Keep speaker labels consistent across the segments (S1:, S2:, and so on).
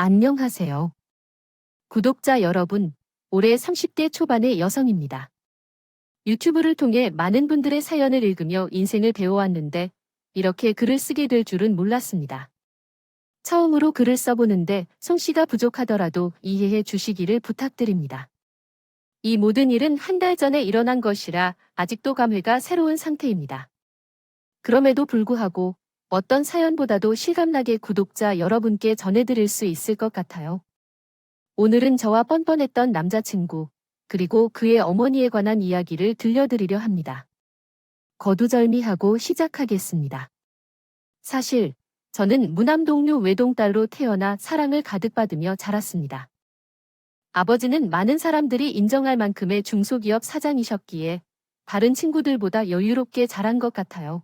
S1: 안녕하세요. 구독자 여러분, 올해 30대 초반의 여성입니다. 유튜브를 통해 많은 분들의 사연을 읽으며 인생을 배워왔는데 이렇게 글을 쓰게 될 줄은 몰랐습니다. 처음으로 글을 써보는데 솜씨가 부족하더라도 이해해 주시기를 부탁드립니다. 이 모든 일은 한 달 전에 일어난 것이라 아직도 감회가 새로운 상태입니다. 그럼에도 불구하고 어떤 사연보다도 실감나게 구독자 여러분께 전해드릴 수 있을 것 같아요. 오늘은 저와 뻔뻔했던 남자친구, 그리고 그의 어머니에 관한 이야기를 들려드리려 합니다. 거두절미하고 시작하겠습니다. 사실, 저는 무남동류 외동딸로 태어나 사랑을 가득 받으며 자랐습니다. 아버지는 많은 사람들이 인정할 만큼의 중소기업 사장이셨기에 다른 친구들보다 여유롭게 자란 것 같아요.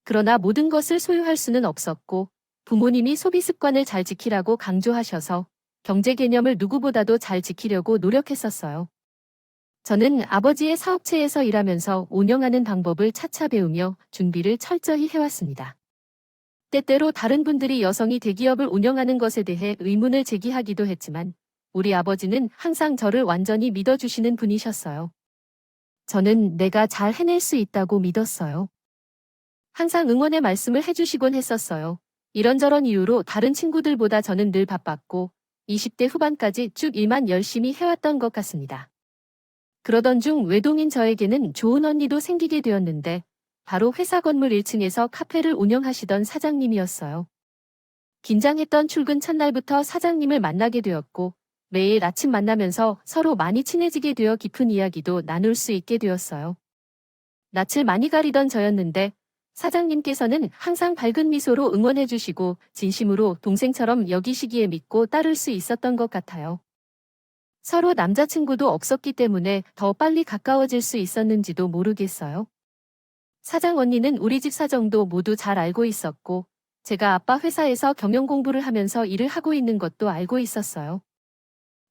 S1: 그러나 모든 것을 소유할 수는 없었고, 부모님이 소비 습관을 잘 지키라고 강조하셔서 경제 개념을 누구보다도 잘 지키려고 노력했었어요. 저는 아버지의 사업체에서 일하면서 운영하는 방법을 차차 배우며 준비를 철저히 해왔습니다. 때때로 다른 분들이 여성이 대기업을 운영하는 것에 대해 의문을 제기하기도 했지만 우리 아버지는 항상 저를 완전히 믿어주시는 분이셨어요. 저는 내가 잘 해낼 수 있다고 믿었어요. 항상 응원의 말씀을 해주시곤 했었어요. 이런저런 이유로 다른 친구들보다 저는 늘 바빴고 20대 후반까지 쭉 일만 열심히 해왔던 것 같습니다. 그러던 중 외동인 저에게는 좋은 언니도 생기게 되었는데 바로 회사 건물 1층에서 카페를 운영하시던 사장님이었어요. 긴장했던 출근 첫날부터 사장님을 만나게 되었고 매일 아침 만나면서 서로 많이 친해지게 되어 깊은 이야기도 나눌 수 있게 되었어요. 낯을 많이 가리던 저였는데 사장님께서는 항상 밝은 미소로 응원해주시고 진심으로 동생처럼 여기시기에 믿고 따를 수 있었던 것 같아요. 서로 남자친구도 없었기 때문에 더 빨리 가까워질 수 있었는지도 모르겠어요. 사장 언니는 우리 집 사정도 모두 잘 알고 있었고, 제가 아빠 회사에서 경영 공부를 하면서 일을 하고 있는 것도 알고 있었어요.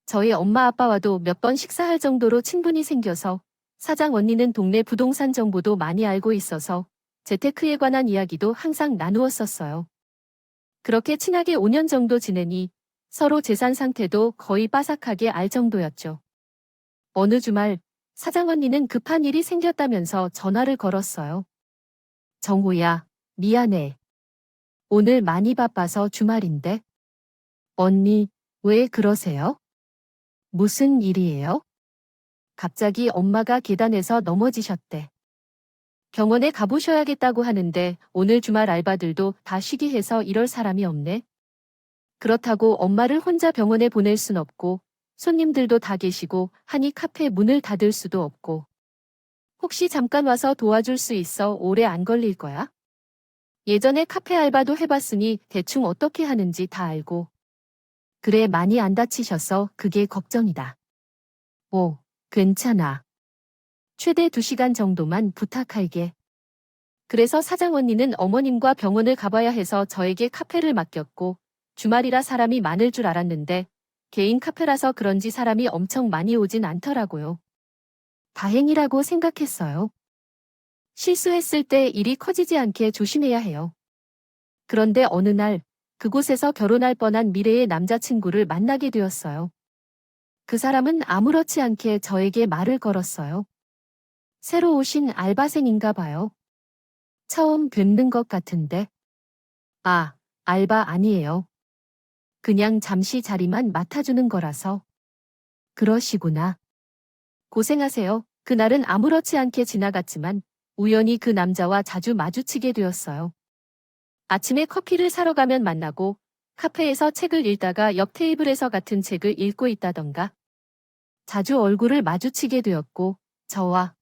S1: 저희 엄마 아빠와도 몇 번 식사할 정도로 친분이 생겨서 사장 언니는 동네 부동산 정보도 많이 알고 있어서 재테크에 관한 이야기도 항상 나누었었어요. 그렇게 친하게 5년 정도 지내니 서로 재산 상태도 거의 빠삭하게 알 정도였죠. 어느 주말 사장 언니는 급한 일이 생겼다면서 전화를 걸었어요. 정호야, 미안해. 오늘 많이 바빠서 주말인데. 언니, 왜 그러세요? 무슨 일이에요? 갑자기 엄마가 계단에서 넘어지셨대. 병원에 가보셔야겠다고 하는데 오늘 주말 알바들도 다 쉬게 해서 이럴 사람이 없네. 그렇다고 엄마를 혼자 병원에 보낼 순 없고 손님들도 다 계시고 하니 카페 문을 닫을 수도 없고. 혹시 잠깐 와서 도와줄 수 있어? 오래 안 걸릴 거야? 예전에 카페 알바도 해봤으니 대충 어떻게 하는지 다 알고. 그래, 많이 안 다치셔서 그게 걱정이다. 오, 괜찮아. 최대 2시간 정도만 부탁할게. 그래서 사장 언니는 어머님과 병원을 가봐야 해서 저에게 카페를 맡겼고 주말이라 사람이 많을 줄 알았는데 개인 카페라서 그런지 사람이 엄청 많이 오진 않더라고요. 다행이라고 생각했어요. 실수했을 때 일이 커지지 않게 조심해야 해요. 그런데 어느 날 그곳에서 결혼할 뻔한 미래의 남자친구를 만나게 되었어요. 그 사람은 아무렇지 않게 저에게 말을 걸었어요. 새로 오신 알바생인가 봐요. 처음 뵙는 것 같은데. 아, 알바 아니에요. 그냥 잠시 자리만 맡아주는 거라서. 그러시구나. 고생하세요. 그날은 아무렇지 않게 지나갔지만 우연히 그 남자와 자주 마주치게 되었어요. 아침에 커피를 사러 가면 만나고 카페에서 책을 읽다가 옆 테이블에서 같은 책을 읽고 있다던가. 자주 얼굴을 마주치게 되었고 저와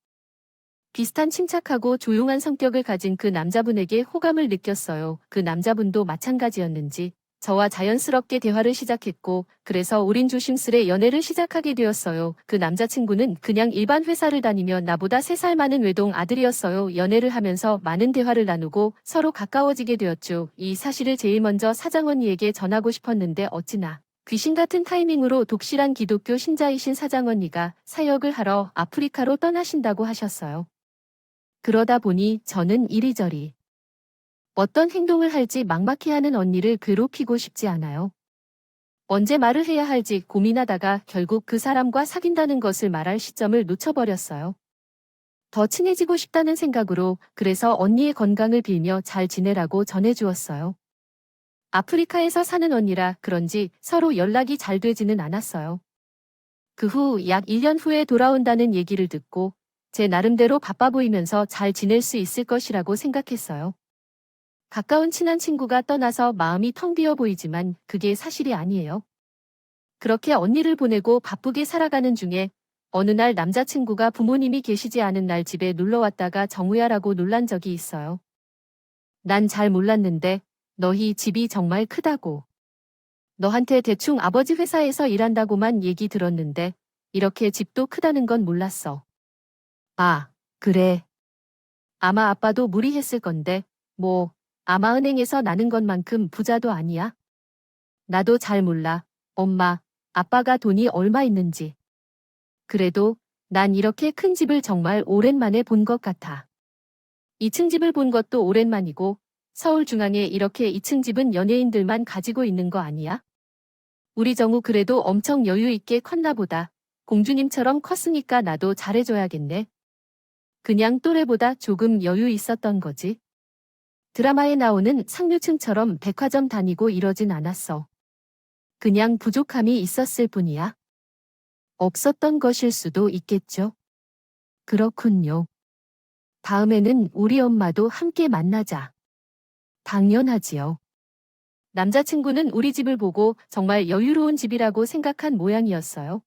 S1: 비슷한 침착하고 조용한 성격을 가진 그 남자분에게 호감을 느꼈어요. 그 남자분도 마찬가지였는지 저와 자연스럽게 대화를 시작했고 그래서 우린 조심스레 연애를 시작하게 되었어요. 그 남자친구는 그냥 일반 회사를 다니며 나보다 3살 많은 외동 아들이었어요. 연애를 하면서 많은 대화를 나누고 서로 가까워지게 되었죠. 이 사실을 제일 먼저 사장 언니에게 전하고 싶었는데 어찌나 귀신 같은 타이밍으로 독실한 기독교 신자이신 사장 언니가 사역을 하러 아프리카로 떠나신다고 하셨어요. 그러다 보니 저는 이리저리 어떤 행동을 할지 막막해하는 언니를 괴롭히고 싶지 않아요. 언제 말을 해야 할지 고민하다가 결국 그 사람과 사귄다는 것을 말할 시점을 놓쳐버렸어요. 더 친해지고 싶다는 생각으로 그래서 언니의 건강을 빌며 잘 지내라고 전해주었어요. 아프리카에서 사는 언니라 그런지 서로 연락이 잘 되지는 않았어요. 그 후 약 1년 후에 돌아온다는 얘기를 듣고 제 나름대로 바빠 보이면서 잘 지낼 수 있을 것이라고 생각했어요. 가까운 친한 친구가 떠나서 마음이 텅 비어 보이지만 그게 사실이 아니에요. 그렇게 언니를 보내고 바쁘게 살아가는 중에 어느 날 남자친구가 부모님이 계시지 않은 날 집에 놀러 왔다가 정우야라고 놀란 적이 있어요. 난 잘 몰랐는데 너희 집이 정말 크다고. 너한테 대충 아버지 회사에서 일한다고만 얘기 들었는데 이렇게 집도 크다는 건 몰랐어. 아, 그래. 아마 아빠도 무리했을 건데 뭐 아마 은행에서 나는 것만큼 부자도 아니야. 나도 잘 몰라. 엄마, 아빠가 돈이 얼마 있는지. 그래도 난 이렇게 큰 집을 정말 오랜만에 본 것 같아. 2층 집을 본 것도 오랜만이고 서울 중앙에 이렇게 2층 집은 연예인들만 가지고 있는 거 아니야? 우리 정우 그래도 엄청 여유 있게 컸나 보다. 공주님처럼 컸으니까 나도 잘해줘야겠네. 그냥 또래보다 조금 여유 있었던 거지. 드라마에 나오는 상류층처럼 백화점 다니고 이러진 않았어. 그냥 부족함이 있었을 뿐이야. 없었던 것일 수도 있겠죠. 그렇군요. 다음에는 우리 엄마도 함께 만나자. 당연하지요. 남자친구는 우리 집을 보고 정말 여유로운 집이라고 생각한 모양이었어요.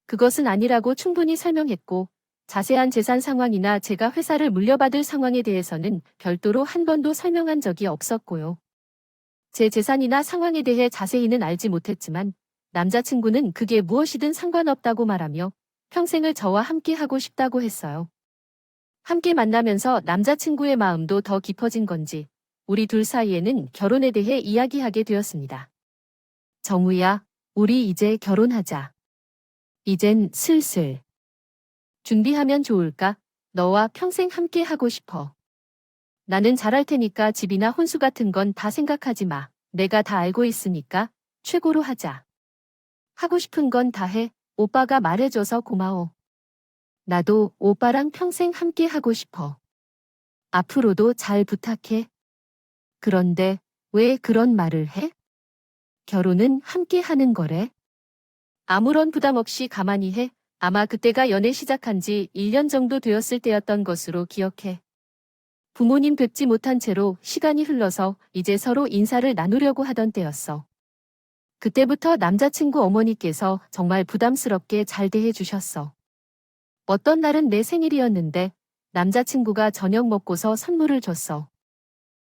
S1: 그것은 아니라고 충분히 설명했고, 자세한 재산 상황이나 제가 회사를 물려받을 상황에 대해서는 별도로 한 번도 설명한 적이 없었고요. 제 재산이나 상황에 대해 자세히는 알지 못했지만, 남자친구는 그게 무엇이든 상관없다고 말하며 평생을 저와 함께 하고 싶다고 했어요. 함께 만나면서 남자친구의 마음도 더 깊어진 건지 우리 둘 사이에는 결혼에 대해 이야기하게 되었습니다. 정우야, 우리 이제 결혼하자. 이젠 슬슬. 준비하면 좋을까? 너와 평생 함께 하고 싶어. 나는 잘할 테니까 집이나 혼수 같은 건 다 생각하지 마. 내가 다 알고 있으니까 최고로 하자. 하고 싶은 건 다 해. 오빠가 말해줘서 고마워. 나도 오빠랑 평생 함께 하고 싶어. 앞으로도 잘 부탁해. 그런데 왜 그런 말을 해? 결혼은 함께 하는 거래. 아무런 부담 없이 가만히 해. 아마 그때가 연애 시작한 지 1년 정도 되었을 때였던 것으로 기억해. 부모님 뵙지 못한 채로 시간이 흘러서 이제 서로 인사를 나누려고 하던 때였어. 그때부터 남자친구 어머니께서 정말 부담스럽게 잘 대해주셨어. 어떤 날은 내 생일이었는데 남자친구가 저녁 먹고서 선물을 줬어.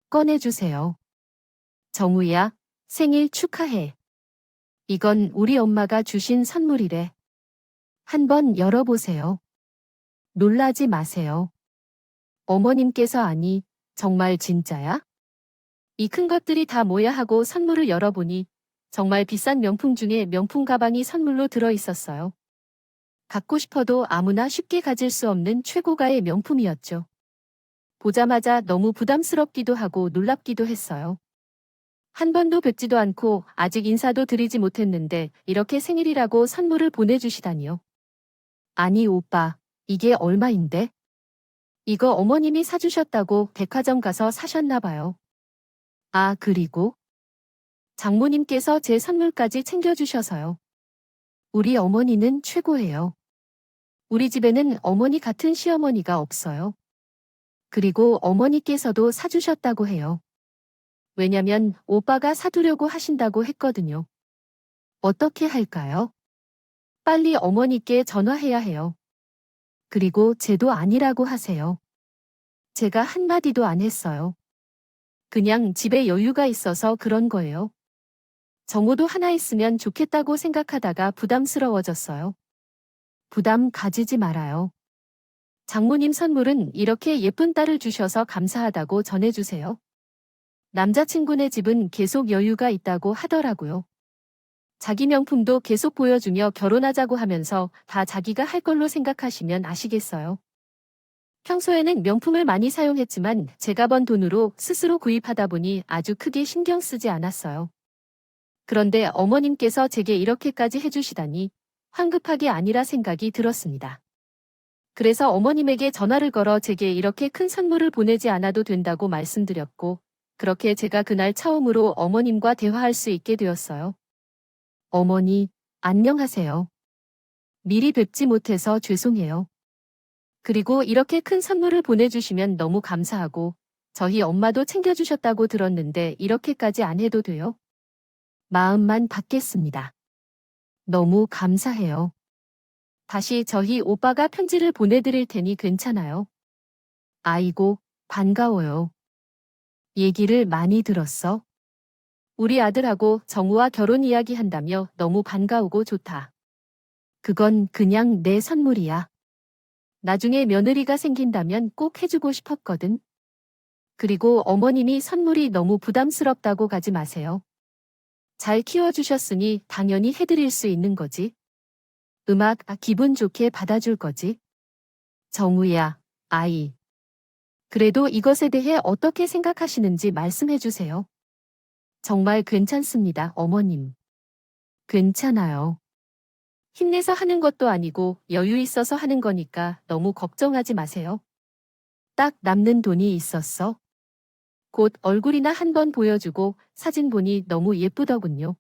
S1: 꺼내주세요. 정우야, 생일 축하해. 이건 우리 엄마가 주신 선물이래. 한번 열어보세요. 놀라지 마세요. 어머님께서 아니, 정말 진짜야? 이 큰 것들이 다 뭐야 하고 선물을 열어보니 정말 비싼 명품 중에 명품 가방이 선물로 들어있었어요. 갖고 싶어도 아무나 쉽게 가질 수 없는 최고가의 명품이었죠. 보자마자 너무 부담스럽기도 하고 놀랍기도 했어요. 한 번도 뵙지도 않고 아직 인사도 드리지 못했는데 이렇게 생일이라고 선물을 보내주시다니요. 아니 오빠, 이게 얼마인데? 이거 어머님이 사주셨다고 백화점 가서 사셨나 봐요. 아, 그리고 장모님께서 제 선물까지 챙겨주셔서요. 우리 어머니는 최고예요. 우리 집에는 어머니 같은 시어머니가 없어요. 그리고 어머니께서도 사주셨다고 해요. 왜냐면 오빠가 사두려고 하신다고 했거든요. 어떻게 할까요? 빨리 어머니께 전화해야 해요. 그리고 쟤도 아니라고 하세요. 제가 한마디도 안 했어요. 그냥 집에 여유가 있어서 그런 거예요. 정우도 하나 있으면 좋겠다고 생각하다가 부담스러워졌어요. 부담 가지지 말아요. 장모님 선물은 이렇게 예쁜 딸을 주셔서 감사하다고 전해주세요. 남자친구네 집은 계속 여유가 있다고 하더라고요. 자기 명품도 계속 보여주며 결혼하자고 하면서 다 자기가 할 걸로 생각하시면 아시겠어요. 평소에는 명품을 많이 사용했지만 제가 번 돈으로 스스로 구입하다 보니 아주 크게 신경 쓰지 않았어요. 그런데 어머님께서 제게 이렇게까지 해주시다니 황급하게 아니라 생각이 들었습니다. 그래서 어머님에게 전화를 걸어 제게 이렇게 큰 선물을 보내지 않아도 된다고 말씀드렸고, 그렇게 제가 그날 처음으로 어머님과 대화할 수 있게 되었어요. 어머니, 안녕하세요. 미리 뵙지 못해서 죄송해요. 그리고 이렇게 큰 선물을 보내주시면 너무 감사하고, 저희 엄마도 챙겨주셨다고 들었는데 이렇게까지 안 해도 돼요? 마음만 받겠습니다. 너무 감사해요. 다시 저희 오빠가 편지를 보내드릴 테니 괜찮아요? 아이고, 반가워요. 얘기를 많이 들었어? 우리 아들하고 정우와 결혼 이야기 한다며 너무 반가우고 좋다. 그건 그냥 내 선물이야. 나중에 며느리가 생긴다면 꼭 해주고 싶었거든. 그리고 어머님이 선물이 너무 부담스럽다고 가지 마세요. 잘 키워주셨으니 당연히 해드릴 수 있는 거지. 기분 좋게 받아줄 거지. 정우야, 아이. 그래도 이것에 대해 어떻게 생각하시는지 말씀해 주세요. 정말 괜찮습니다, 어머님. 괜찮아요. 힘내서 하는 것도 아니고 여유 있어서 하는 거니까 너무 걱정하지 마세요. 딱 남는 돈이 있었어. 곧 얼굴이나 한번 보여주고 사진 보니 너무 예쁘더군요.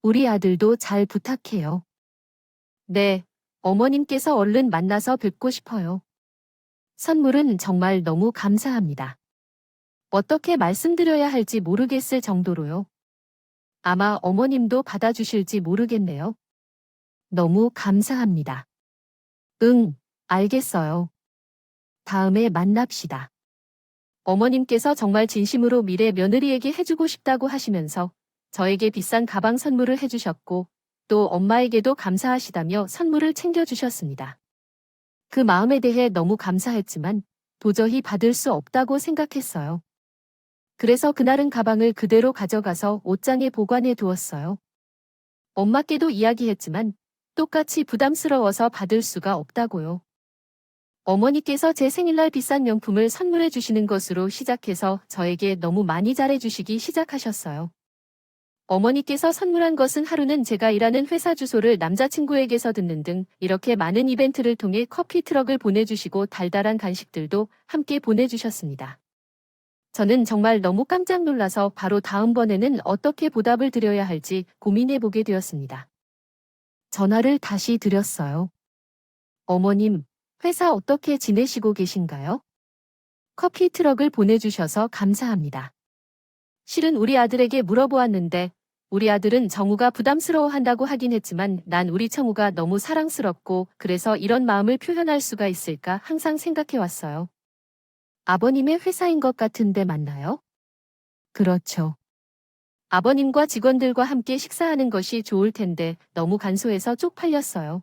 S1: 우리 아들도 잘 부탁해요. 네, 어머님께서 얼른 만나서 뵙고 싶어요. 선물은 정말 너무 감사합니다. 어떻게 말씀드려야 할지 모르겠을 정도로요. 아마 어머님도 받아주실지 모르겠네요. 너무 감사합니다. 응, 알겠어요. 다음에 만납시다. 어머님께서 정말 진심으로 미래 며느리에게 해주고 싶다고 하시면서 저에게 비싼 가방 선물을 해주셨고 또 엄마에게도 감사하시다며 선물을 챙겨주셨습니다. 그 마음에 대해 너무 감사했지만 도저히 받을 수 없다고 생각했어요. 그래서 그날은 가방을 그대로 가져가서 옷장에 보관해 두었어요. 엄마께도 이야기했지만 똑같이 부담스러워서 받을 수가 없다고요. 어머니께서 제 생일날 비싼 명품을 선물해 주시는 것으로 시작해서 저에게 너무 많이 잘해 주시기 시작하셨어요. 어머니께서 선물한 것은 하루는 제가 일하는 회사 주소를 남자친구에게서 듣는 등 이렇게 많은 이벤트를 통해 커피 트럭을 보내주시고 달달한 간식들도 함께 보내주셨습니다. 저는 정말 너무 깜짝 놀라서 바로 다음번에는 어떻게 보답을 드려야 할지 고민해 보게 되었습니다. 전화를 다시 드렸어요. 어머님, 회사 어떻게 지내시고 계신가요? 커피 트럭을 보내주셔서 감사합니다. 실은 우리 아들에게 물어보았는데 우리 아들은 정우가 부담스러워한다고 하긴 했지만 난 우리 청우가 너무 사랑스럽고 그래서 이런 마음을 표현할 수가 있을까 항상 생각해 왔어요. 아버님의 회사인 것 같은데 맞나요? 그렇죠. 아버님과 직원들과 함께 식사하는 것이 좋을 텐데 너무 간소해서 쪽팔렸어요.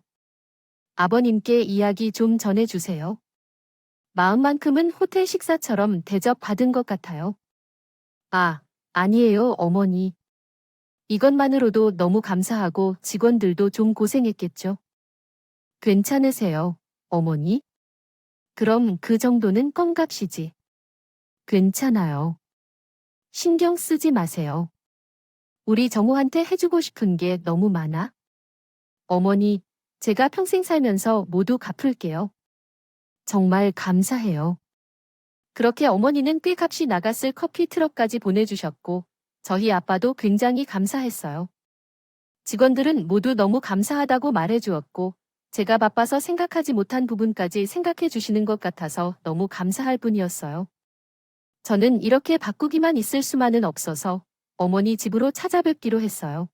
S1: 아버님께 이야기 좀 전해주세요. 마음만큼은 호텔 식사처럼 대접받은 것 같아요. 아니에요, 어머니. 이것만으로도 너무 감사하고 직원들도 좀 고생했겠죠. 괜찮으세요, 어머니? 그럼 그 정도는 껌값이지. 괜찮아요. 신경 쓰지 마세요. 우리 정우한테 해주고 싶은 게 너무 많아. 어머니, 제가 평생 살면서 모두 갚을게요. 정말 감사해요. 그렇게 어머니는 꽤 값이 나갔을 커피 트럭까지 보내주셨고 저희 아빠도 굉장히 감사했어요. 직원들은 모두 너무 감사하다고 말해주었고 제가 바빠서 생각하지 못한 부분까지 생각해 주시는 것 같아서 너무 감사할 뿐이었어요. 저는 이렇게 바꾸기만 있을 수만은 없어서 어머니 집으로 찾아뵙기로 했어요.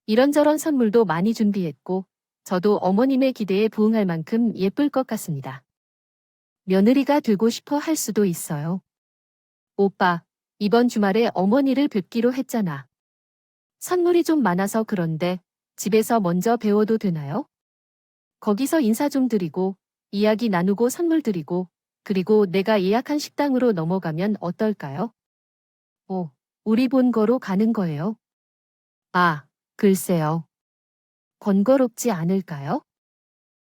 S1: 이런저런 선물도 많이 준비했고 저도 어머님의 기대에 부응할 만큼 예쁠 것 같습니다. 며느리가 되고 싶어 할 수도 있어요. 오빠, 이번 주말에 어머니를 뵙기로 했잖아. 선물이 좀 많아서 그런데 집에서 먼저 배워도 되나요? 거기서 인사 좀 드리고 이야기 나누고 선물 드리고 그리고 내가 예약한 식당으로 넘어가면 어떨까요? 우리 본거로 가는 거예요. 글쎄요. 번거롭지 않을까요?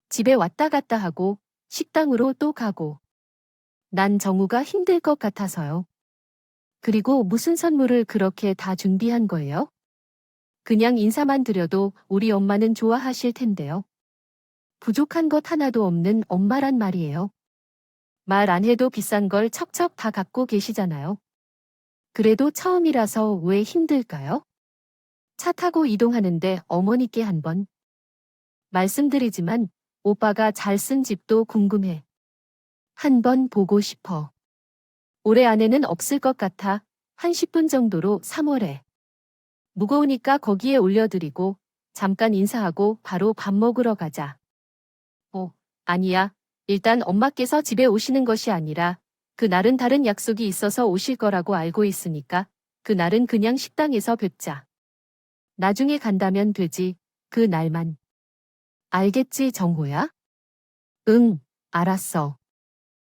S1: 집에 왔다 갔다 하고 식당으로 또 가고. 난 정우가 힘들 것 같아서요. 그리고 무슨 선물을 그렇게 다 준비한 거예요? 그냥 인사만 드려도 우리 엄마는 좋아하실 텐데요. 부족한 것 하나도 없는 엄마란 말이에요. 말 안 해도 비싼 걸 척척 다 갖고 계시잖아요. 그래도 처음이라서 왜 힘들까요? 차 타고 이동하는데 어머니께 한번 말씀드리지만 오빠가 잘 쓴 집도 궁금해. 한번 보고 싶어. 올해 안에는 없을 것 같아 한 10분 정도로 3월에. 무거우니까 거기에 올려드리고 잠깐 인사하고 바로 밥 먹으러 가자. 아니야. 일단 엄마께서 집에 오시는 것이 아니라 그날은 다른 약속이 있어서 오실 거라고 알고 있으니까 그날은 그냥 식당에서 뵙자. 나중에 간다면 되지. 그 날만. 알겠지, 정호야? 응, 알았어.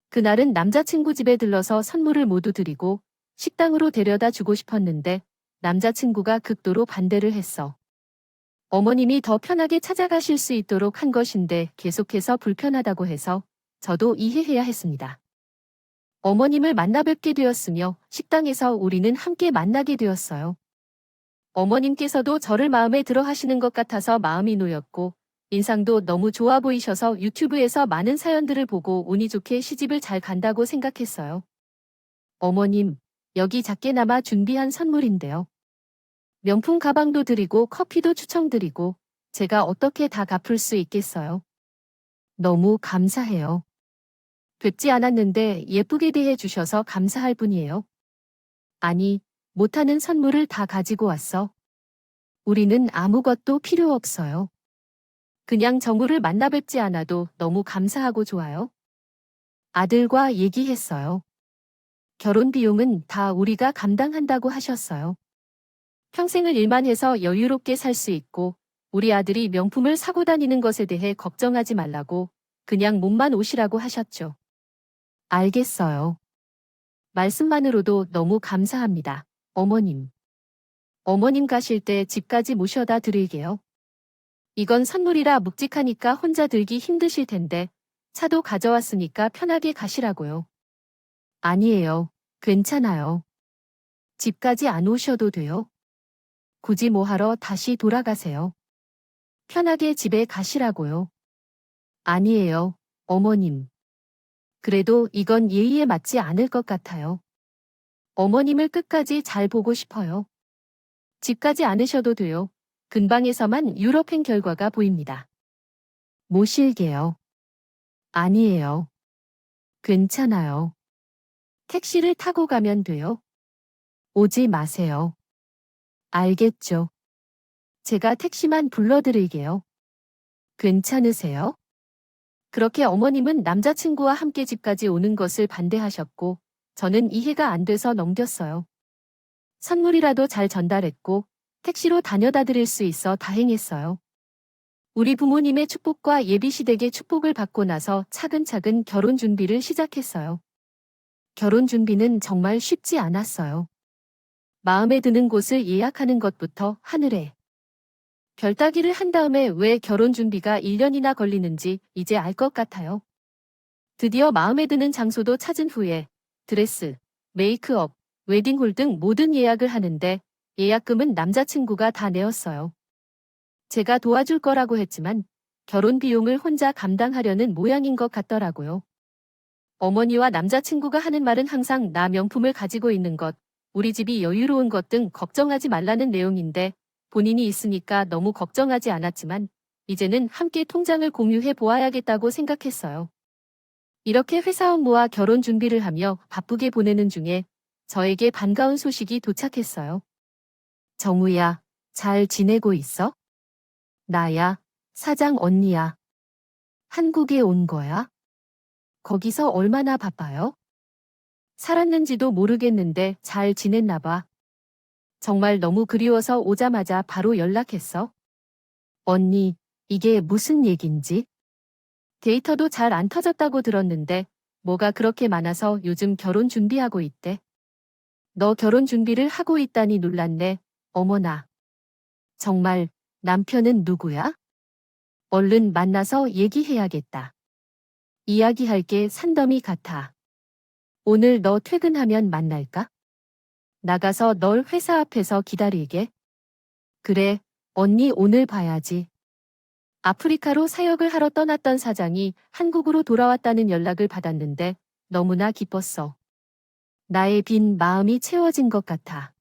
S1: 그날은 남자친구 집에 들러서 선물을 모두 드리고 식당으로 데려다 주고 싶었는데 남자친구가 극도로 반대를 했어. 어머님이 더 편하게 찾아가실 수 있도록 한 것인데 계속해서 불편하다고 해서 저도 이해해야 했습니다. 어머님을 만나 뵙게 되었으며 식당에서 우리는 함께 만나게 되었어요. 어머님께서도 저를 마음에 들어 하시는 것 같아서 마음이 놓였고 인상도 너무 좋아 보이셔서 유튜브에서 많은 사연들을 보고 운이 좋게 시집을 잘 간다고 생각했어요. 어머님, 여기 작게나마 준비한 선물인데요. 명품 가방도 드리고 커피도 추천드리고 제가 어떻게 다 갚을 수 있겠어요. 너무 감사해요. 뵙지 않았는데 예쁘게 대해 주셔서 감사할 뿐이에요. 아니, 못하는 선물을 다 가지고 왔어. 우리는 아무것도 필요 없어요. 그냥 정우를 만나 뵙지 않아도 너무 감사하고 좋아요. 아들과 얘기했어요. 결혼 비용은 다 우리가 감당한다고 하셨어요. 평생을 일만 해서 여유롭게 살 수 있고 우리 아들이 명품을 사고 다니는 것에 대해 걱정하지 말라고 그냥 몸만 오시라고 하셨죠. 알겠어요. 말씀만으로도 너무 감사합니다. 어머님. 어머님 가실 때 집까지 모셔다 드릴게요. 이건 선물이라 묵직하니까 혼자 들기 힘드실 텐데 차도 가져왔으니까 편하게 가시라고요. 아니에요. 괜찮아요. 집까지 안 오셔도 돼요. 굳이 뭐하러 다시 돌아가세요. 편하게 집에 가시라고요. 아니에요, 어머님. 그래도 이건 예의에 맞지 않을 것 같아요. 어머님을 끝까지 잘 보고 싶어요. 집까지 않으셔도 돼요. 근방에서만 유럽행 결과가 보입니다. 모실게요. 아니에요. 괜찮아요. 택시를 타고 가면 돼요. 오지 마세요. 알겠죠. 제가 택시만 불러드릴게요. 괜찮으세요? 그렇게 어머님은 남자친구와 함께 집까지 오는 것을 반대하셨고 저는 이해가 안 돼서 넘겼어요. 선물이라도 잘 전달했고 택시로 다녀다 드릴 수 있어 다행했어요. 우리 부모님의 축복과 예비시댁의 축복을 받고 나서 차근차근 결혼 준비를 시작했어요. 결혼 준비는 정말 쉽지 않았어요. 마음에 드는 곳을 예약하는 것부터 하늘에 별 따기를 한 다음에 왜 결혼 준비가 1년이나 걸리는지 이제 알 것 같아요. 드디어 마음에 드는 장소도 찾은 후에 드레스, 메이크업, 웨딩홀 등 모든 예약을 하는데 예약금은 남자친구가 다 내었어요. 제가 도와줄 거라고 했지만 결혼 비용을 혼자 감당하려는 모양인 것 같더라고요. 어머니와 남자친구가 하는 말은 항상 나 명품을 가지고 있는 것, 우리 집이 여유로운 것 등 걱정하지 말라는 내용인데 본인이 있으니까 너무 걱정하지 않았지만 이제는 함께 통장을 공유해 보아야겠다고 생각했어요. 이렇게 회사 업무와 결혼 준비를 하며 바쁘게 보내는 중에 저에게 반가운 소식이 도착했어요. 정우야, 잘 지내고 있어? 나야, 사장 언니야. 한국에 온 거야? 거기서 얼마나 바빠요? 살았는지도 모르겠는데 잘 지냈나 봐. 정말 너무 그리워서 오자마자 바로 연락했어. 언니, 이게 무슨 얘긴지? 데이터도 잘 안 터졌다고 들었는데 뭐가 그렇게 많아서 요즘 결혼 준비하고 있대. 너 결혼 준비를 하고 있다니 놀랐네. 어머나. 정말 남편은 누구야? 얼른 만나서 얘기해야겠다. 이야기할 게 산더미 같아. 오늘 너 퇴근하면 만날까? 나가서 널 회사 앞에서 기다리게. 그래, 언니 오늘 봐야지. 아프리카로 사역을 하러 떠났던 사장이 한국으로 돌아왔다는 연락을 받았는데 너무나 기뻤어. 나의 빈 마음이 채워진 것 같아.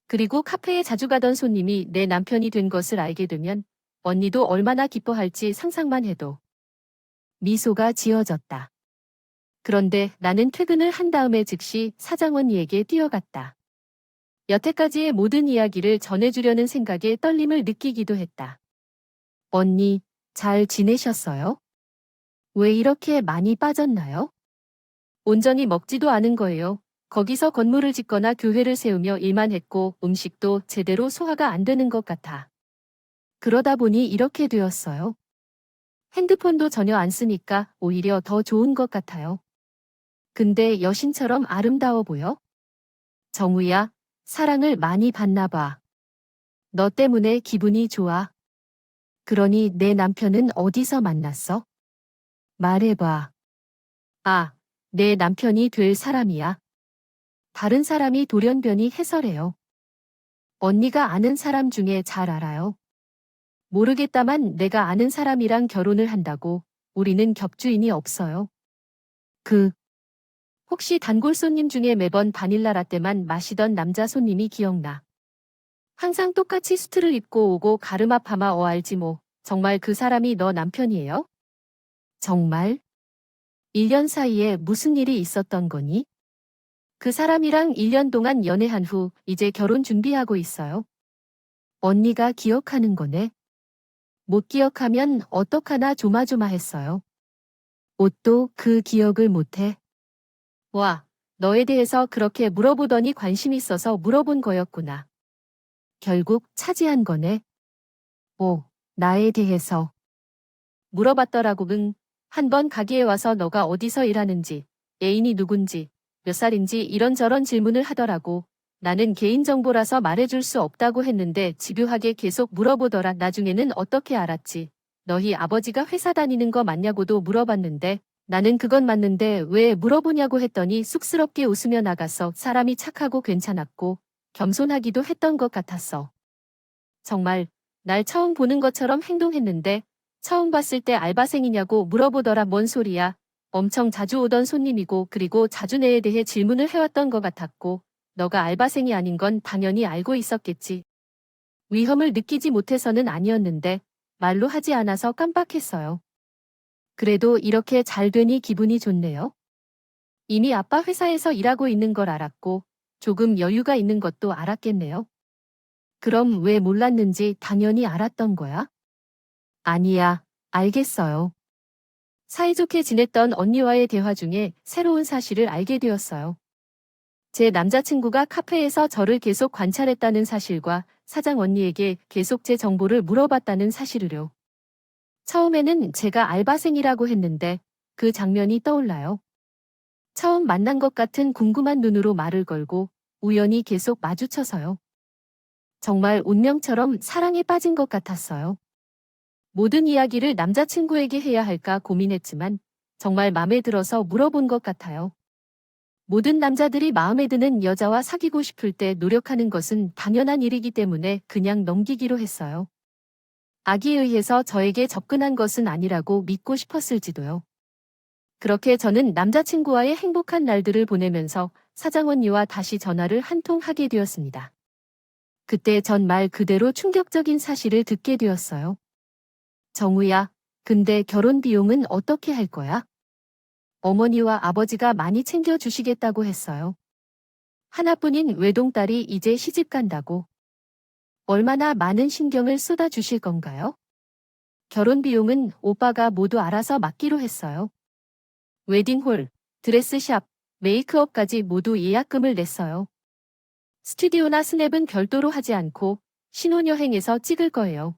S1: 그리고 카페에 자주 가던 손님이 내 남편이 된 것을 알게 되면 언니도 얼마나 기뻐할지 상상만 해도 미소가 지어졌다. 그런데 나는 퇴근을 한 다음에 즉시 사장 언니에게 뛰어갔다. 여태까지의 모든 이야기를 전해주려는 생각에 떨림을 느끼기도 했다. 언니, 잘 지내셨어요? 왜 이렇게 많이 빠졌나요? 온전히 먹지도 않은 거예요. 거기서 건물을 짓거나 교회를 세우며 일만 했고 음식도 제대로 소화가 안 되는 것 같아. 그러다 보니 이렇게 되었어요. 핸드폰도 전혀 안 쓰니까 오히려 더 좋은 것 같아요. 근데 여신처럼 아름다워 보여? 정우야, 사랑을 많이 받나 봐. 너 때문에 기분이 좋아. 그러니 내 남편은 어디서 만났어? 말해봐. 아, 내 남편이 될 사람이야. 다른 사람이 돌연변이 해서래요. 언니가 아는 사람 중에 잘 알아요. 모르겠다만 내가 아는 사람이랑 결혼을 한다고 우리는 겹주인이 없어요. 그, 혹시 단골 손님 중에 매번 바닐라 라떼만 마시던 남자 손님이 기억나. 항상 똑같이 수트를 입고 오고 가르마 파마 알지 뭐. 정말 그 사람이 너 남편이에요? 정말? 1년 사이에 무슨 일이 있었던 거니? 그 사람이랑 1년 동안 연애한 후 이제 결혼 준비하고 있어요. 언니가 기억하는 거네. 못 기억하면 어떡하나 조마조마했어요. 옷도 그 기억을 못해. 와, 너에 대해서 그렇게 물어보더니 관심 있어서 물어본 거였구나. 결국 차지한 거네. 오, 나에 대해서. 물어봤더라고. 응. 한번 가게에 와서 너가 어디서 일하는지, 애인이 누군지, 몇 살인지 이런저런 질문을 하더라고. 나는 개인정보라서 말해줄 수 없다고 했는데 집요하게 계속 물어보더라. 나중에는 어떻게 알았지? 너희 아버지가 회사 다니는 거 맞냐고도 물어봤는데 나는 그건 맞는데 왜 물어보냐고 했더니 쑥스럽게 웃으며 나가서 사람이 착하고 괜찮았고 겸손하기도 했던 것 같았어. 정말 날 처음 보는 것처럼 행동했는데 처음 봤을 때 알바생이냐고 물어보더라. 뭔 소리야. 엄청 자주 오던 손님이고 그리고 자주 내에 대해 질문을 해왔던 것 같았고 너가 알바생이 아닌 건 당연히 알고 있었겠지. 위험을 느끼지 못해서는 아니었는데 말로 하지 않아서 깜빡했어요. 그래도 이렇게 잘 되니 기분이 좋네요. 이미 아빠 회사에서 일하고 있는 걸 알았고 조금 여유가 있는 것도 알았겠네요. 그럼 왜 몰랐는지 당연히 알았던 거야? 아니야, 알겠어요. 사이좋게 지냈던 언니와의 대화 중에 새로운 사실을 알게 되었어요. 제 남자친구가 카페에서 저를 계속 관찰했다는 사실과 사장 언니에게 계속 제 정보를 물어봤다는 사실을요. 처음에는 제가 알바생이라고 했는데 그 장면이 떠올라요. 처음 만난 것 같은 궁금한 눈으로 말을 걸고 우연히 계속 마주쳐서요. 정말 운명처럼 사랑에 빠진 것 같았어요. 모든 이야기를 남자친구에게 해야 할까 고민했지만 정말 마음에 들어서 물어본 것 같아요. 모든 남자들이 마음에 드는 여자와 사귀고 싶을 때 노력하는 것은 당연한 일이기 때문에 그냥 넘기기로 했어요. 악에 의해서 저에게 접근한 것은 아니라고 믿고 싶었을지도요. 그렇게 저는 남자친구와의 행복한 날들을 보내면서 사장 언니와 다시 전화를 한 통 하게 되었습니다. 그때 전 말 그대로 충격적인 사실을 듣게 되었어요. 정우야, 근데 결혼 비용은 어떻게 할 거야? 어머니와 아버지가 많이 챙겨주시겠다고 했어요. 하나뿐인 외동딸이 이제 시집 간다고. 얼마나 많은 신경을 쏟아주실 건가요? 결혼 비용은 오빠가 모두 알아서 맡기로 했어요. 웨딩홀, 드레스샵, 메이크업까지 모두 예약금을 냈어요. 스튜디오나 스냅은 별도로 하지 않고 신혼여행에서 찍을 거예요.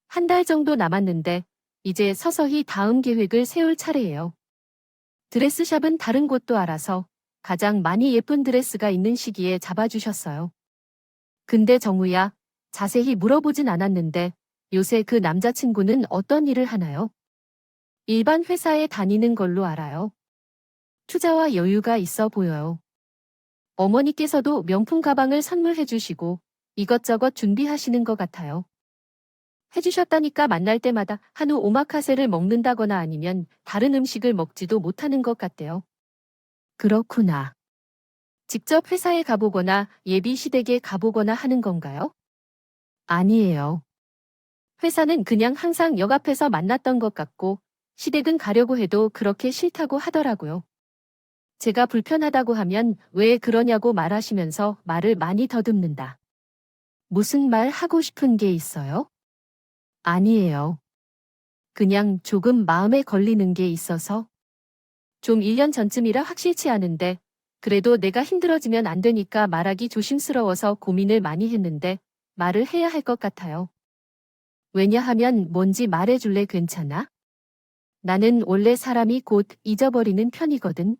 S1: 한 달 정도 남았는데 이제 서서히 다음 계획을 세울 차례예요. 드레스샵은 다른 곳도 알아서 가장 많이 예쁜 드레스가 있는 시기에 잡아주셨어요. 근데 정우야, 자세히 물어보진 않았는데 요새 그 남자친구는 어떤 일을 하나요? 일반 회사에 다니는 걸로 알아요. 투자와 여유가 있어 보여요. 어머니께서도 명품 가방을 선물해 주시고 이것저것 준비하시는 것 같아요. 해주셨다니까 만날 때마다 한우 오마카세를 먹는다거나 아니면 다른 음식을 먹지도 못하는 것 같대요. 그렇구나. 직접 회사에 가보거나 예비 시댁에 가보거나 하는 건가요? 아니에요. 회사는 그냥 항상 역 앞에서 만났던 것 같고, 시댁은 가려고 해도 그렇게 싫다고 하더라고요. 제가 불편하다고 하면 왜 그러냐고 말하시면서 말을 많이 더듬는다. 무슨 말 하고 싶은 게 있어요? 아니에요. 그냥 조금 마음에 걸리는 게 있어서. 좀 1년 전쯤이라 확실치 않은데, 그래도 내가 힘들어지면 안 되니까 말하기 조심스러워서 고민을 많이 했는데, 말을 해야 할 것 같아요. 왜냐하면 뭔지 말해줄래 괜찮아? 나는 원래 사람이 곧 잊어버리는 편이거든.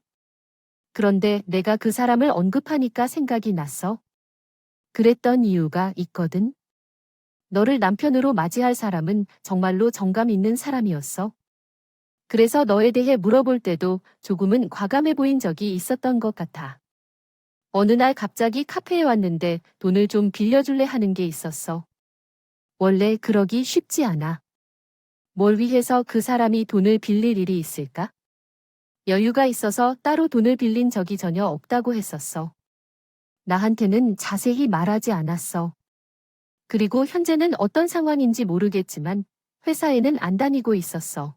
S1: 그런데 내가 그 사람을 언급하니까 생각이 났어. 그랬던 이유가 있거든. 너를 남편으로 맞이할 사람은 정말로 정감 있는 사람이었어. 그래서 너에 대해 물어볼 때도 조금은 과감해 보인 적이 있었던 것 같아. 어느 날 갑자기 카페에 왔는데 돈을 좀 빌려줄래 하는 게 있었어. 원래 그러기 쉽지 않아. 뭘 위해서 그 사람이 돈을 빌릴 일이 있을까? 여유가 있어서 따로 돈을 빌린 적이 전혀 없다고 했었어. 나한테는 자세히 말하지 않았어. 그리고 현재는 어떤 상황인지 모르겠지만 회사에는 안 다니고 있었어.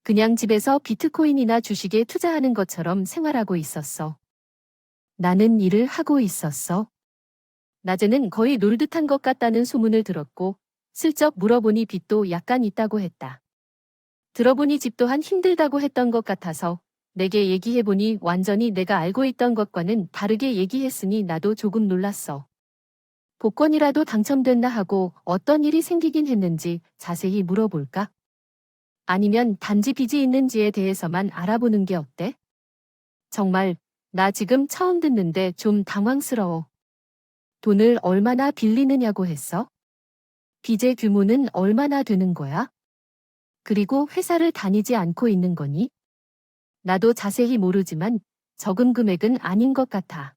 S1: 그냥 집에서 비트코인이나 주식에 투자하는 것처럼 생활하고 있었어. 나는 일을 하고 있었어. 낮에는 거의 놀듯 한 것 같다는 소문을 들었고 슬쩍 물어보니 빚도 약간 있다고 했다. 들어보니 집 또한 힘들다고 했던 것 같아서 내게 얘기해보니 완전히 내가 알고 있던 것과는 다르게 얘기했으니 나도 조금 놀랐어. 복권이라도 당첨됐나 하고 어떤 일이 생기긴 했는지 자세히 물어볼까? 아니면 단지 빚이 있는지에 대해서만 알아보는 게 어때? 정말 나 지금 처음 듣는데 좀 당황스러워. 돈을 얼마나 빌리느냐고 했어? 빚의 규모는 얼마나 되는 거야? 그리고 회사를 다니지 않고 있는 거니? 나도 자세히 모르지만 적은 금액은 아닌 것 같아.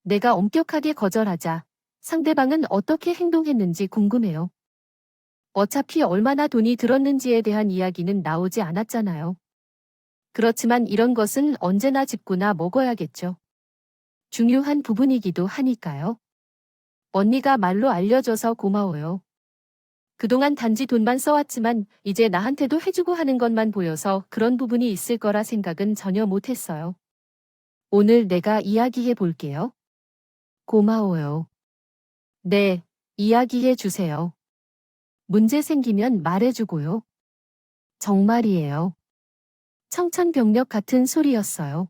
S1: 내가 엄격하게 거절하자 상대방은 어떻게 행동했는지 궁금해요. 어차피 얼마나 돈이 들었는지에 대한 이야기는 나오지 않았잖아요. 그렇지만 이런 것은 언제나 짚고나 먹어야겠죠. 중요한 부분이기도 하니까요. 언니가 말로 알려줘서 고마워요. 그동안 단지 돈만 써왔지만 이제 나한테도 해주고 하는 것만 보여서 그런 부분이 있을 거라 생각은 전혀 못했어요. 오늘 내가 이야기해 볼게요. 고마워요. 네, 이야기해 주세요. 문제 생기면 말해주고요. 정말이에요. 청천벽력 같은 소리였어요.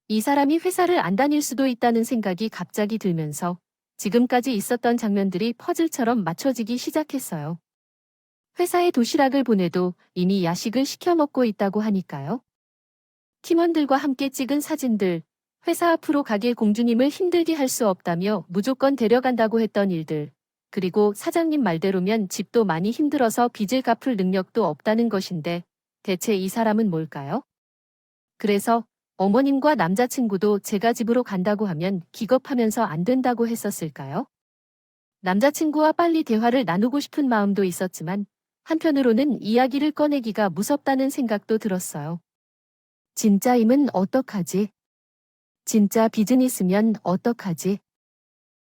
S1: 이 사람이 회사를 안 다닐 수도 있다는 생각이 갑자기 들면서 지금까지 있었던 장면들이 퍼즐처럼 맞춰지기 시작했어요. 회사에 도시락을 보내도 이미 야식을 시켜 먹고 있다고 하니까요. 팀원들과 함께 찍은 사진들, 회사 앞으로 가게 공주님을 힘들게 할 수 없다며 무조건 데려간다고 했던 일들, 그리고 사장님 말대로면 집도 많이 힘들어서 빚을 갚을 능력도 없다는 것인데 대체 이 사람은 뭘까요? 그래서 어머님과 남자친구도 제가 집으로 간다고 하면 기겁하면서 안 된다고 했었을까요? 남자친구와 빨리 대화를 나누고 싶은 마음도 있었지만 한편으로는 이야기를 꺼내기가 무섭다는 생각도 들었어요. 진짜임은 어떡하지? 진짜 빚은 있으면 어떡하지?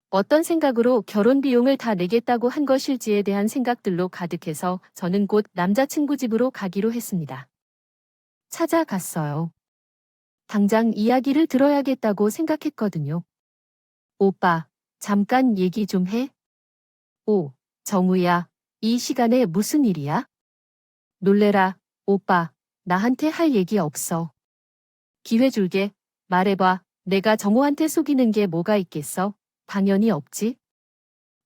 S1: 어떤 생각으로 결혼 비용을 다 내겠다고 한 것일지에 대한 생각들로 가득해서 저는 곧 남자친구 집으로 가기로 했습니다. 찾아갔어요. 당장 이야기를 들어야겠다고 생각했거든요. 오빠, 잠깐 얘기 좀 해. 오, 정우야, 이 시간에 무슨 일이야? 놀래라, 오빠, 나한테 할 얘기 없어. 기회 줄게, 말해봐. 내가 정우한테 속이는 게 뭐가 있겠어? 당연히 없지.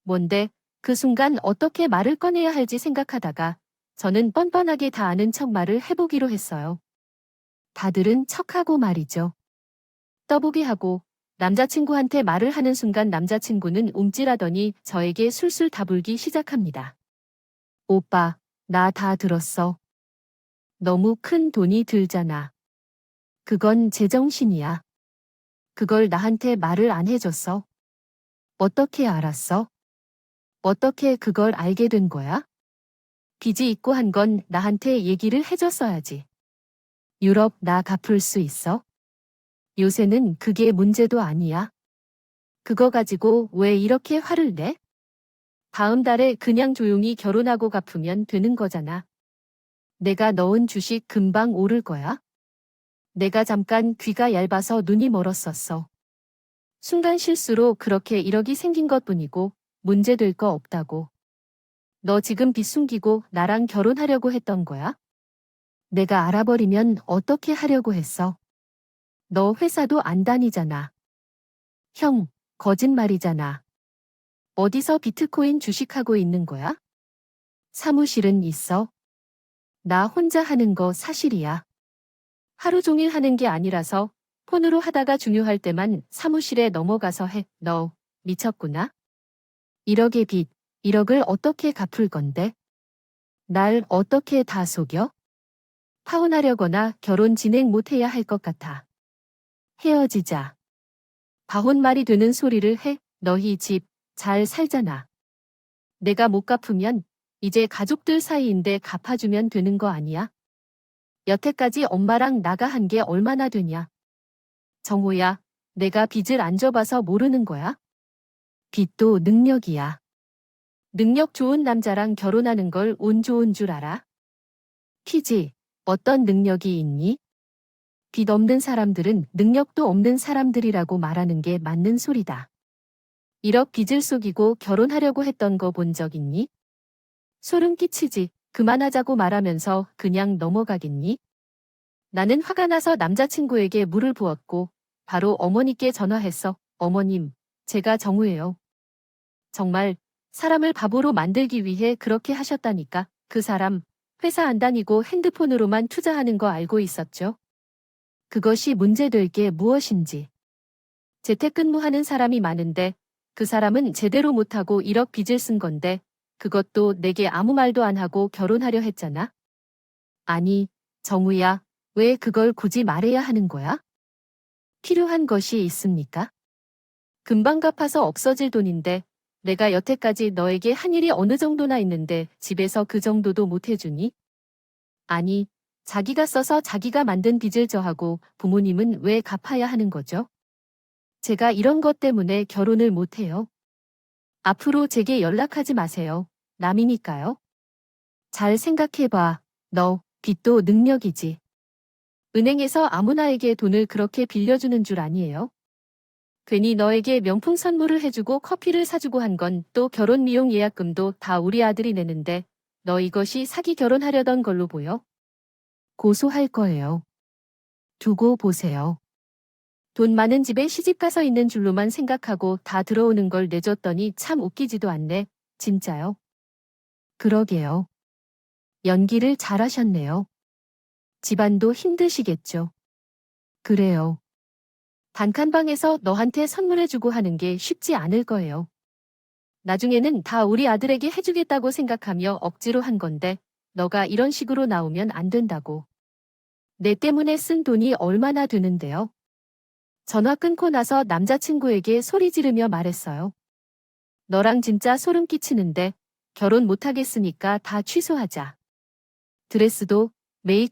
S1: 뭔데? 그 순간 어떻게 말을 꺼내야 할지 생각하다가 저는 뻔뻔하게 다 아는 척 말을 해보기로 했어요. 다들은 척하고 말이죠. 떠보기 하고 남자친구한테 말을 하는 순간 남자친구는 움찔하더니 저에게 술술 다불기 시작합니다. 오빠, 나 다 들었어. 너무 큰 돈이 들잖아. 그건 제정신이야. 그걸 나한테 말을 안 해줬어. 어떻게 알았어? 어떻게 그걸 알게 된 거야? 빚이 있고 한 건 나한테 얘기를 해줬어야지. 유럽 나 갚을 수 있어? 요새는 그게 문제도 아니야. 그거 가지고 왜 이렇게 화를 내? 다음 달에 그냥 조용히 결혼하고 갚으면 되는 거잖아. 내가 넣은 주식 금방 오를 거야. 내가 잠깐 귀가 얇아서 눈이 멀었었어. 순간 실수로 그렇게 1억이 생긴 것뿐이고 문제될 거 없다고. 너 지금 빚 숨기고 나랑 결혼하려고 했던 거야? 내가 알아버리면 어떻게 하려고 했어? 너 회사도 안 다니잖아. 형, 거짓말이잖아. 어디서 비트코인 주식하고 있는 거야? 사무실은 있어? 나 혼자 하는 거 사실이야. 하루 종일 하는 게 아니라서 폰으로 하다가 중요할 때만 사무실에 넘어가서 해. 너 미쳤구나? 1억의 빚, 1억을 어떻게 갚을 건데? 날 어떻게 다 속여? 파혼하려거나 결혼 진행 못해야 할 것 같아. 헤어지자. 바혼 말이 되는 소리를 해. 너희 집 잘 살잖아. 내가 못 갚으면 이제 가족들 사이인데 갚아주면 되는 거 아니야? 여태까지 엄마랑 나가 한 게 얼마나 되냐? 정호야, 내가 빚을 안 져봐서 모르는 거야? 빚도 능력이야. 능력 좋은 남자랑 결혼하는 걸 운 좋은 줄 알아? 퀴즈, 어떤 능력이 있니? 빚 없는 사람들은 능력도 없는 사람들이라고 말하는 게 맞는 소리다. 1억 빚을 속이고 결혼하려고 했던 거 본 적 있니? 소름 끼치지. 그만하자고 말하면서 그냥 넘어가겠니? 나는 화가 나서 남자친구에게 물을 부었고 바로 어머니께 전화했어. 어머님, 제가 정우예요. 정말 사람을 바보로 만들기 위해 그렇게 하셨다니까. 그 사람 회사 안 다니고 핸드폰으로만 투자하는 거 알고 있었죠? 그것이 문제될 게 무엇인지. 재택근무하는 사람이 많은데 그 사람은 제대로 못하고 1억 빚을 쓴 건데 그것도 내게 아무 말도 안 하고 결혼하려 했잖아. 아니, 정우야, 왜 그걸 굳이 말해야 하는 거야? 필요한 것이 있습니까? 금방 갚아서 없어질 돈인데 내가 여태까지 너에게 한 일이 어느 정도나 있는데 집에서 그 정도도 못 해주니? 아니, 자기가 써서 자기가 만든 빚을 져하고 부모님은 왜 갚아야 하는 거죠? 제가 이런 것 때문에 결혼을 못 해요. 앞으로 제게 연락하지 마세요. 남이니까요. 잘 생각해봐. 너, 빚도 능력이지. 은행에서 아무나에게 돈을 그렇게 빌려주는 줄 아니에요? 괜히 너에게 명품 선물을 해주고 커피를 사주고 한 건 또 결혼 미용 예약금도 다 우리 아들이 내는데 너 이것이 사기 결혼하려던 걸로 보여? 고소할 거예요. 두고 보세요. 돈 많은 집에 시집가서 있는 줄로만 생각하고 다 들어오는 걸 내줬더니 참 웃기지도 않네. 진짜요? 그러게요. 연기를 잘하셨네요. 집안도 힘드시겠죠. 그래요. 단칸방에서 너한테 선물해주고 하는 게 쉽지 않을 거예요. 나중에는 다 우리 아들에게 해주겠다고 생각하며 억지로 한 건데 너가 이런 식으로 나오면 안 된다고. 내 때문에 쓴 돈이 얼마나 되는데요. 전화 끊고 나서 남자친구에게 소리 지르며 말했어요. 너랑 진짜 소름 끼치는데 결혼 못하겠으니까 다 취소하자. 드레스도 메이크업